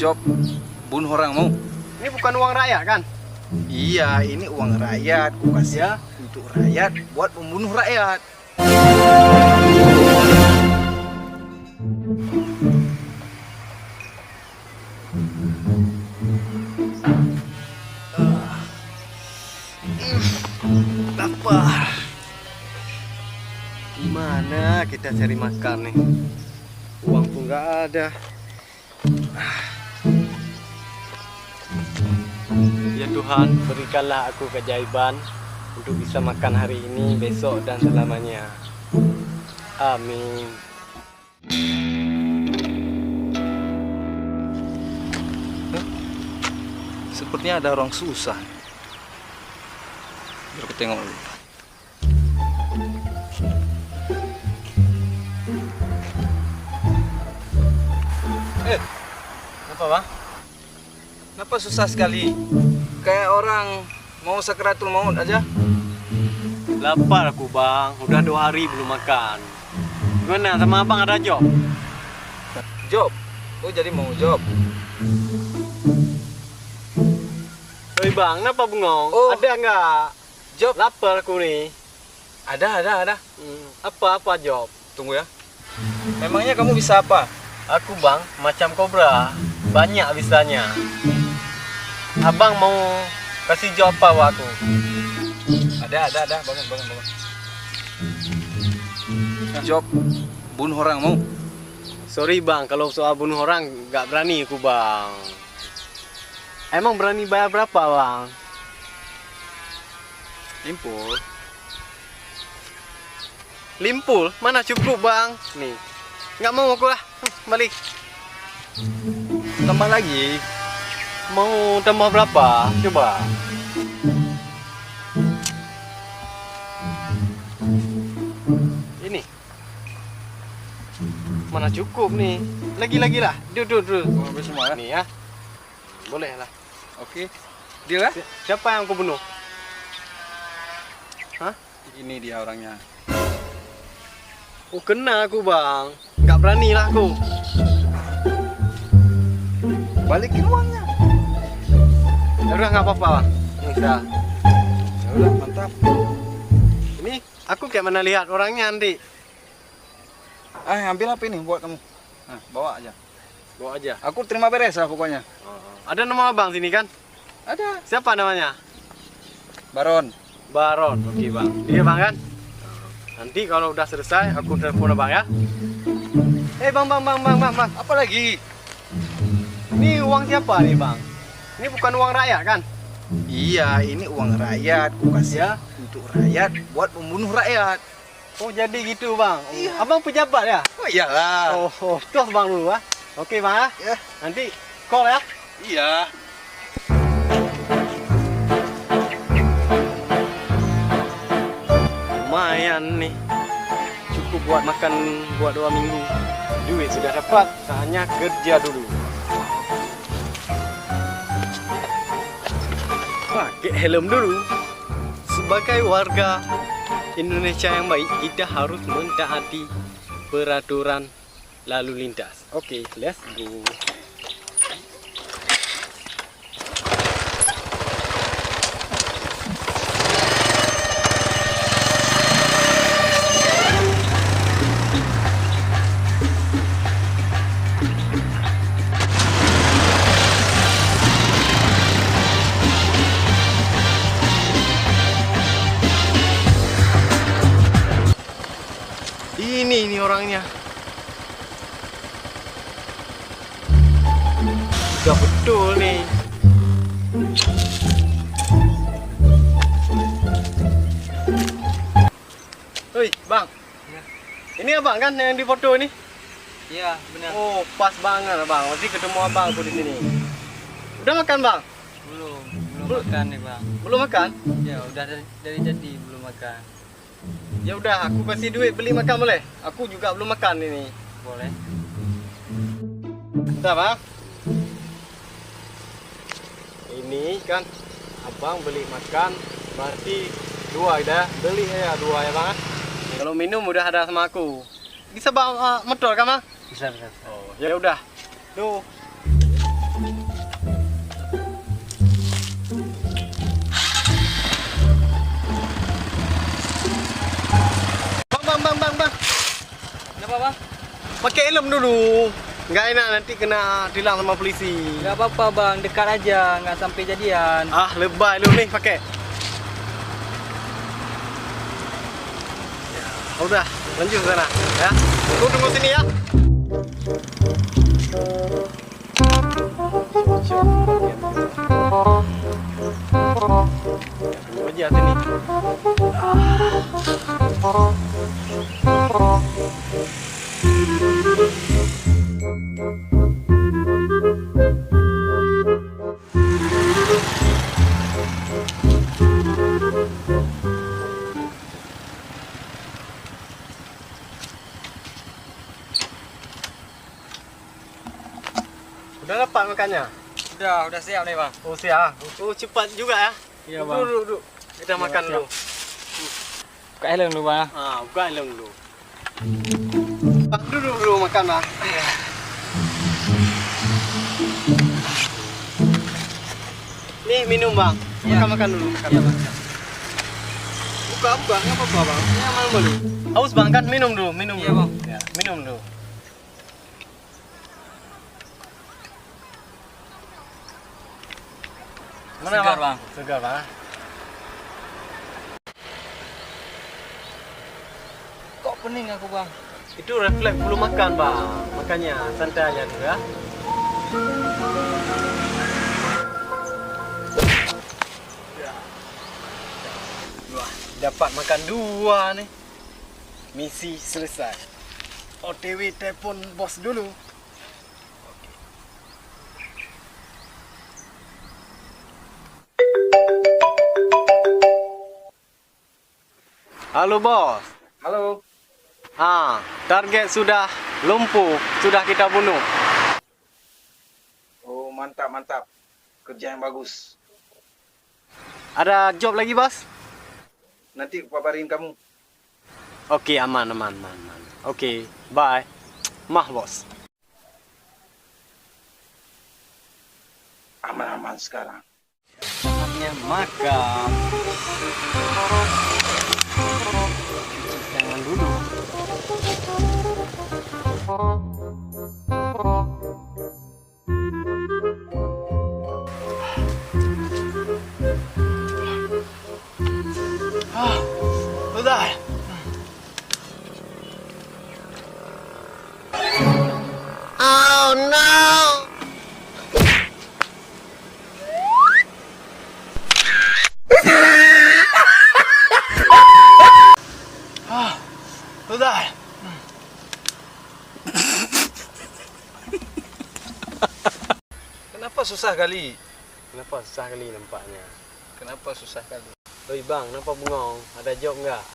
Job, bunuh orang mau? Ini bukan uang rakyat kan? Iya, ini uang rakyat. Ku kasih Ya. untuk rakyat buat membunuh rakyat. Lapar. Gimana kita cari makan nih? Uang pun nggak ada. Ya Tuhan, berikanlah aku keajaiban untuk bisa makan hari ini, besok, dan selamanya. Amin. Sepertinya ada orang susah. Biar aku tengok dulu. Apa bang? Kenapa susah sekali? Kayak orang mau sakaratul maut aja. Lapar aku bang, udah 2 hari belum makan. Gimana sama abang ada job? Job? Oh jadi mau job? Oi bang, kenapa bengong? Oh. Ada nggak? Job? Lapar aku nih. Ada. Apa job? Tunggu ya. Memangnya kamu bisa apa? Aku bang, macam kobra, banyak bisanya. Abang mau kasih job apa aku? Ada. Bangun. Job, bunuh orang mau? Sorry bang, kalau soal bunuh orang nggak berani aku bang. Emang berani bayar berapa bang? Limpul. Limpul? Mana cukup bang? Nih, nggak mau aku lah, balik. Tambah lagi. Mau tambah berapa? Coba. Ini. Mana cukup nih? Lagi lah. Duduk. Mau ambil semua ya? Nih ya. Boleh lah. Oke. Deal ya? Siapa yang aku bunuh? Hah? Ini dia orangnya. Oh kena aku bang. Nggak berani lah aku. Balikin uangnya. Ya udah nggak apa-apa bang. Bisa. Ya udah, mantap. Ini aku kayak mana lihat orangnya nanti. Ambil apa ini buat kamu? Nah, bawa aja. Bawa aja. Aku terima beres lah pokoknya. Ada nama abang sini kan? Ada. Siapa namanya? Baron. Baron. Oke bang. Iya bang kan? Nanti kalau udah selesai aku telepon abang ya. Bang. Apa lagi? Ini uang siapa nih bang? Ini bukan uang rakyat kan? Iya, ini uang rakyat. Ku kasih Ya. untuk rakyat buat membunuh rakyat. Oh jadi gitu bang. Oh, Iya. abang pejabat ya? Oh iyalah. Terus bang dulu ah. Oke bang Ya. Nanti call ya. Iya. Lumayan nih. Cukup buat makan buat 2 minggu. Duit sudah dapat, saatnya kerja dulu. Pakai helm dulu. Sebagai warga Indonesia yang baik, kita harus mentaati peraturan lalu lintas. Oke, let's go. Ini orangnya. Udah betul nih. Hoi, bang. Ini abang kan yang di foto ini? Iya, benar. Oh, pas banget abang. Nanti ketemu abang aku di sini. Udah makan bang? Belum makan nih bang. Belum makan? Ya udah dari tadi belum makan. Ya udah, aku kasih duit beli makan boleh? Aku juga belum makan ini. Boleh. Bentar bang. Ini kan abang beli makan, berarti 2 dah. Beli ya 2 ya bang. Kalau minum udah ada sama aku. Bisa bang motor kan bang? Bisa. Oh ya udah. Tuh. pakai helm dulu. Nggak enak nanti kena tilang sama polisi. Nggak apa-apa bang, dekat aja, nggak sampai jadian. Ah, lebay lu nih pakai. Udah, lanjut sana ya. Aku tunggu sini ya. Tunggu aja sini. Udah dapat makannya? Udah siap nih bang. Oh siap. Oh cepat juga ya. Iya bang. Duduk. Kita makan siap. dulu. Buka helm dulu bang. Ah, buka helm dulu. Bang, duduk dulu makan bang. Nih minum bang. Iya. Makan dulu. Makan. Iya bang. Buka, nggak apa-apa bang. Ya malu-malu. Haus bang kan minum dulu, minum Iya, dulu. Bang. Ya, minum dulu. Segar, Bang. Segar bang. Kok pening aku bang? Itu refleks belum makan bang. Makanya santai aja dulu ya. Wah, dapat makan dua nih. Misi selesai. OTW telepon bos dulu. Halo bos. Halo. Target sudah lumpuh, sudah kita bunuh. Oh, mantap, mantap. Kerja yang bagus. Ada job lagi bos? Nanti aku kabarin kamu. Oke, aman. Oke, bye. Mah bos. Aman-aman sekarang. Saatnya makan. Jangan dulu. Udah. Oh no. Udah. Kenapa susah kali? Kenapa susah kali nampaknya? Kenapa susah kali? Oi bang, kenapa bengong? Ada job nggak?